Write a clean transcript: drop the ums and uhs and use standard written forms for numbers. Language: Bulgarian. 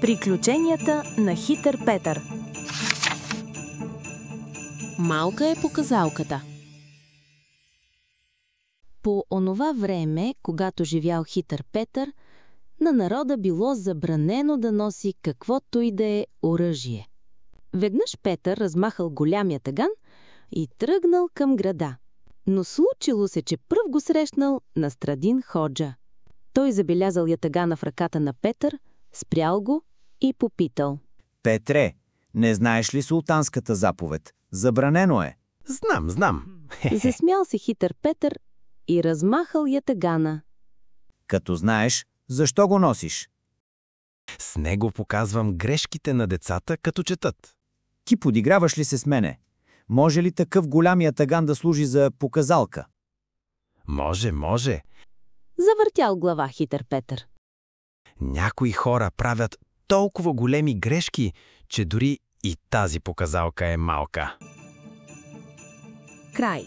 Приключенията на хитър Петър. Малка е показалката. По онова време, когато живял хитър Петър, на народа било забранено да носи каквото и да е оръжие. Веднъж Петър размахал голямия таган и тръгнал към града. Но случило се, че пръв го срещнал Настрадин ходжа. Той забелязал ятагана в ръката на Петър, спрял го и попитал: Петре, не знаеш ли султанската заповед? Забранено е. Знам. Засмял се хитър Петър и размахал ятагана. Като знаеш, защо го носиш? С него показвам грешките на децата, като четат. Ти подиграваш ли се с мене? Може ли такъв голям ятаган да служи за показалка? Може. Завъртял глава хитър Петър. Някои хора правят толкова големи грешки, че дори и тази показалка е малка. Край.